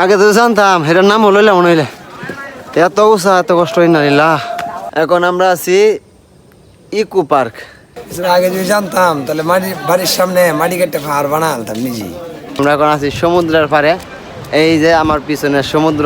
আগে তো জানতাম এটার নাম হলো মনে হইলে এত উষা এত কষ্ট হয় না লীলা। এখন আমরা আছি ইকো পার্ক। আগে যদি জানতাম তাহলে বাড়ির সামনে মাটি কেটে পাহাড় বানাতাম নিজেই। আমরা এখন আছি সমুদ্রের পারে। এই যে আমার পিছনে সমুদ্র।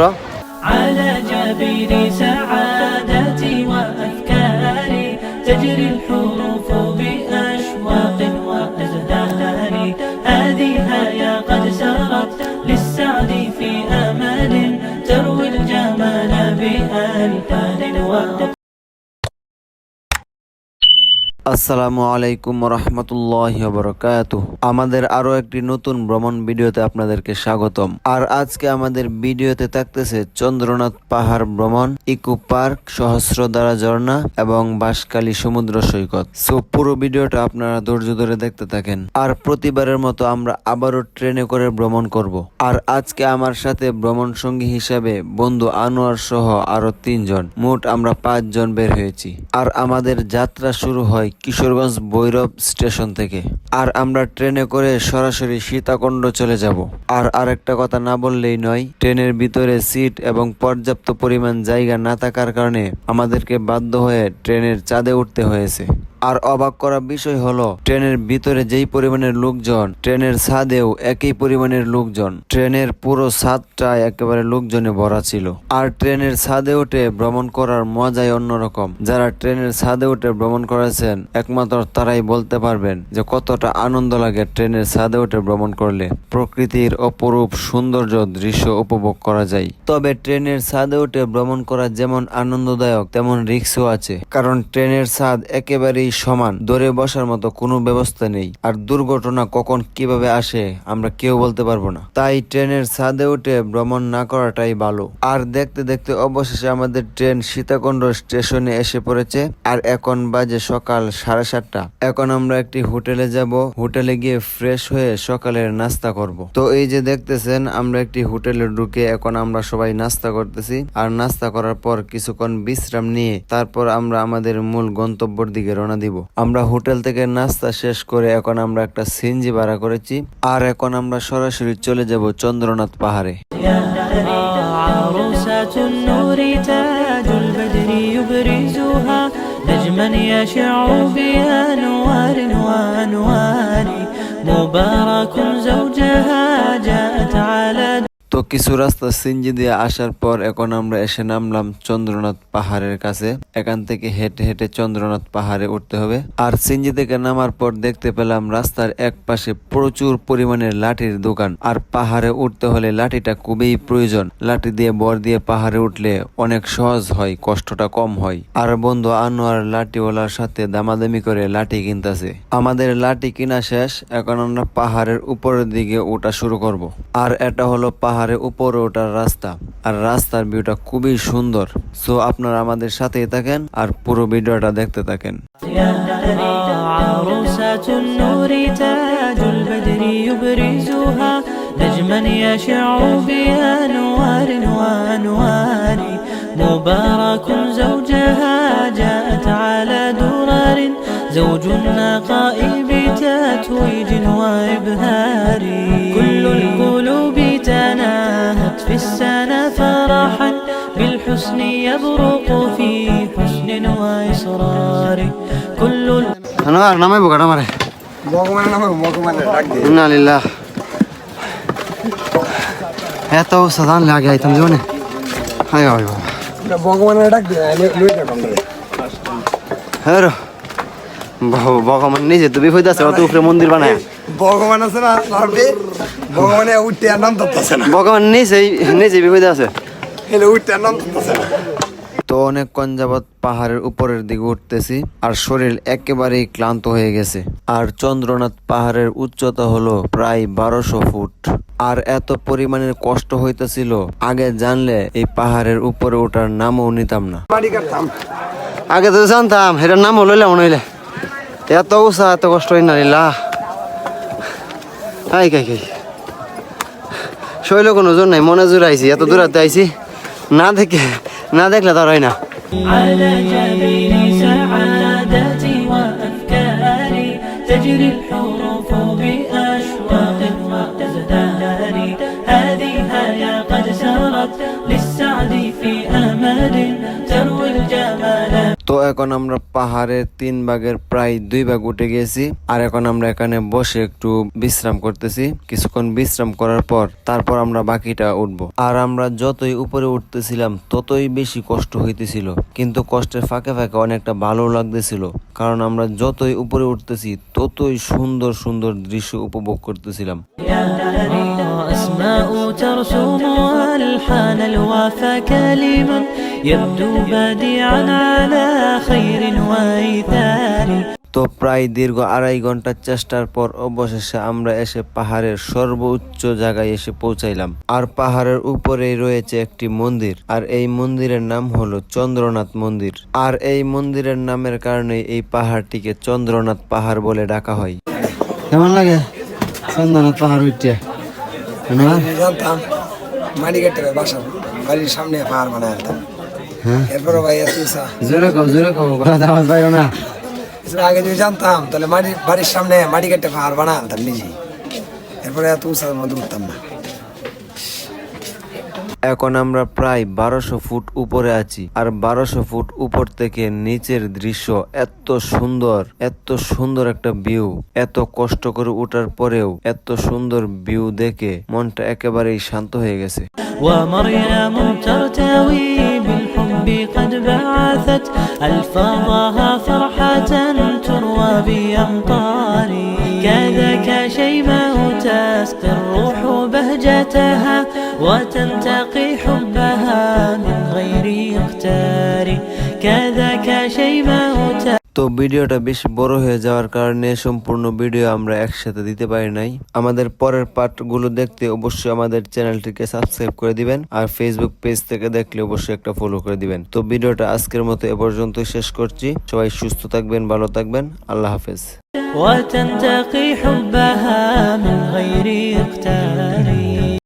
আসসালামু আলাইকুম রহমতুল্লাহি ওয়া বারাকাতুহু। আমাদের আরো একটি নতুন ভ্রমণ ভিডিওতে আপনাদেরকে স্বাগতম। আর আজকে আমাদের ভিডিওতে থাকতেছে চন্দ্রনাথ পাহাড় ভ্রমণ, ইকো পার্ক, সহস্রধারা ঝর্ণা এবং বাঁশখালী সমুদ্র সৈকত। সো পুরো ভিডিওটা আপনারা ধৈর্য ধরে দেখতে থাকেন। আর প্রতিবারের মতো আমরা আবারও ট্রেনে করে ভ্রমণ করব। আর আজকে আমার সাথে ভ্রমণ সঙ্গী হিসাবে বন্ধু আনোয়ার সহ আরো 3 জন, মোট আমরা 5 জন বের হয়েছি। আর আমাদের যাত্রা শুরু হয় কিশোরগঞ্জ ভৈরব স্টেশন থেকে। আর আমরা ট্রেনে করে সরাসরি সীতাকুণ্ড চলে যাব। আর আরেকটা কথা না বললেই নয়, ট্রেনের ভিতরে সিট এবং পর্যাপ্ত পরিমাণ জায়গা না থাকার কারণে আমাদেরকে বাধ্য হয়ে ট্রেনের ছাদে উঠতে হয়েছে। আর অবাক করা বিষয় হলো, ট্রেনের ভিতরে যেই পরিমাণের লোকজন, ট্রেনের ছাদেও একই পরিমাণের লোকজন। ট্রেনের পুরো ছাদটা একেবারে লোকজনে ভরা ছিল। আর ট্রেনের ছাদে উঠে ভ্রমণ করার মজাই অন্যরকম। যারা ট্রেনের ছাদে উঠে ভ্রমণ করেছেন একমাত্র তারাই বলতে পারবেন যে কতটা আনন্দ লাগে ট্রেনের ছাদে উঠে ভ্রমণ করলে। প্রকৃতির অপরূপ সৌন্দর্য দৃশ্য উপভোগ করা যায়। তবে ট্রেনের ছাদে উঠে ভ্রমণ করা যেমন আনন্দদায়ক তেমন রিস্কও আছে, কারণ ট্রেনের ছাদ একেবারেই সমান, ধরে বসার মতো কোনো ব্যবস্থা নেই। আর দুর্ঘটনা কখন কিভাবে আসে আমরা কেউ বলতে পারবো না। তাই ট্রেনের ছাদে উঠে ভ্রমণ না করাটাই ভালো। আর দেখতে দেখতে অবশেষে আমাদের ট্রেন সীতাকুণ্ড স্টেশনে এসে পড়েছে। আর এখন বাজে সকাল 7:30। এখন আমরা একটি হোটেলে যাব। হোটেলে গিয়ে ফ্রেশ হয়ে সকালের নাস্তা করব। তো এই যে দেখতেছেন আমরা একটি হোটেলে ঢুকে এখন আমরা সবাই নাস্তা করতেছি। আর নাস্তা করার পর কিছুক্ষণ বিশ্রাম নিয়ে তারপর আমরা আমাদের মূল গন্তব্যের দিকে রওনা দিব। আমরা হোটেল থেকে নাস্তা শেষ করে এখন আমরা একটা সিএনজি ভাড়া করেছি। আর এখন আমরা সরাসরি চলে যাব চন্দ্রনাথ পাহাড়ে। نجما يشع بأنوار وأنوار مبارك زوجها جاءت على। তো কিছু রাস্তা সিএনজি দিয়ে আসার পর এখন আমরা এসে নামলাম চন্দ্রনাথ পাহাড়ের কাছে। এখান থেকে হেঁটে হেঁটে চন্দ্রনাথ পাহাড়ে উঠতে হবে। আর সিএনজি থেকে নামার পর দেখতে পেলাম রাস্তার এক পাশে প্রচুর পরিমাণের লাঠির দোকান। আর পাহাড়ে উঠতে হলে লাঠিটা খুবই প্রয়োজন। লাঠি দিয়ে বর দিয়ে পাহাড়ে উঠলে অনেক সহজ হয়, কষ্টটা কম হয়। আর বন্ধু আনোয়ার লাঠিওয়ালার সাথে দামাদামি করে লাঠি কিনতেছে। আমাদের লাঠি কিনা শেষ। এখন আমরা পাহাড়ের উপরের দিকে ওঠা শুরু করব। আর এটা হলো পাহাড়ের উপরে ওঠার রাস্তা। আর রাস্তার ভিউটা খুবই সুন্দর। সো আপনারা আমাদের সাথেই থাকেন আর পুরো ভিডিওটা দেখতে থাকেন। نجما يشع بأنوار وأنوار مبارك زوجها جاءت على درر زوج النقاء بتتويج وإبهار كل القلوب تناهت في السنة فرحا بالحسن يبرق في حسن وإصرار كل أنا نامي بقى نامي إنا لله এত সাধারণ লাগে আইতাম জীবনে। হায় হায় ভগবানের ডাক দিয়ে হ্যাঁ ভগবান নিজে তো বিপদ আছে, অত উপরে মন্দির বানায় ভগবান আছে না, ভগবানে উঠতে আর নাম ধরতেছে না। ভগবান নিজে বিপদ আছে, উঠতে আর নাম ধরতেছে না। তো অনেকক্ষণ যাবৎ পাহাড়ের উপরের দিকে উঠতেছি আর শরীর একেবারেই ক্লান্ত হয়ে গেছে। আর চন্দ্রনাথ পাহাড়ের উচ্চতা হলো প্রায় 1200 ফুট। আর এত পরিমাণের কষ্ট হইতেছিল, আগে জানলে এই পাহাড়ের উপরে ওঠার নামও নিতাম না। আগে তো জানতাম এটার নাম হলো মনে হইলে এত উষা এত কষ্ট হয় না লীলা। হাই কাই কাই শৈল কোনো জোর নাই, মনে জোর আইছি, এত দূরাতে আইছি, না দেখলে তো আর হয় না। تجري الحروف بأشواق وتزدهر هذه حياة قد سارت للسعد في أمد تروي الجمال. তো এখন আমরা পাহাড়ের 3 ভাগের প্রায় 2 ভাগ উঠে গেছি, আর এখন আমরা এখানে বসে একটু বিশ্রাম করতেছি। কিছুক্ষণ বিশ্রাম করার পর তারপর আমরা বাকিটা উঠবো। আর আমরা যতই উপরে উঠতেছিলাম ততই বেশি কষ্ট হইতেছিল, কিন্তু কষ্টের ফাঁকে ফাঁকে অনেকটা ভালো লাগতেছিল, কারণ আমরা যতই উপরে উঠতেছি ততই সুন্দর সুন্দর দৃশ্য উপভোগ করতেছিলাম। أسماء ترسم ألحان الوفا كلما يبدو بديعا على خير وإيثار. তো প্রায় দীর্ঘ 2.5 ঘন্টার চেষ্টার পর অবশেষে আমরা এসে পাহাড়ের সর্বোচ্চ জায়গায় এসে পৌঁছাইলাম। আর পাহাড়ের উপরেই রয়েছে একটি মন্দির, আর এই মন্দিরের নাম হলো চন্দ্রনাথ মন্দির। আর এই মন্দিরের নামের কারণে এই পাহাড়টিকে চন্দ্রনাথ পাহাড় বলে ডাকা হয়। কেমন লাগে চন্দ্রনাথ পাহাড় উঠতে? আমি জানতাম মাটি কেটে বাসা বাড়ির সামনে পাহাড় বানাইতাম। এরপরে ভাই এত উঁচা। জোরে কও কথা আমার পাইরো না। আগে যদি জানতাম তাহলে বাড়ির সামনে মাটি কেটে পাহাড় বানাইতাম নিজেই। এরপরে এত উঁচার মধ্যে উঠতাম না। এখন আমরা প্রায় 1200 ফুট উপরে আছি, আর 1200 ফুট উপর থেকে নিচের দৃশ্য এত সুন্দর একটা ভিউ। এত কষ্ট করে ওঠার পরেও এত সুন্দর ভিউ দেখে মনটা একেবারেই শান্ত হয়ে গেছে। ومريم ترتوي بالحب قد بعثت ألفاظها فرحة تروى بأمطار. كذاك شيماء تسقي الروح بهجتها وتنتقي حبها من غير اختار. كذاك شيماء তো ভিডিওটা বেশ বড় হয়ে যাওয়ার কারণে সম্পূর্ণ ভিডিও আমরা একসাথে দিতে পারি নাই। আমাদের পরের পার্টগুলো দেখতে অবশ্যই আমাদের চ্যানেলটিকে সাবস্ক্রাইব করে দিবেন, আর ফেসবুক পেজ থেকে দেখলে অবশ্যই একটা ফলো করে দিবেন। তো ভিডিওটা আজকের মতো এ পর্যন্তই শেষ করছি। সবাই সুস্থ থাকবেন, ভালো থাকবেন, আল্লাহ হাফেজ। وتنتقي حبها من غير اختار.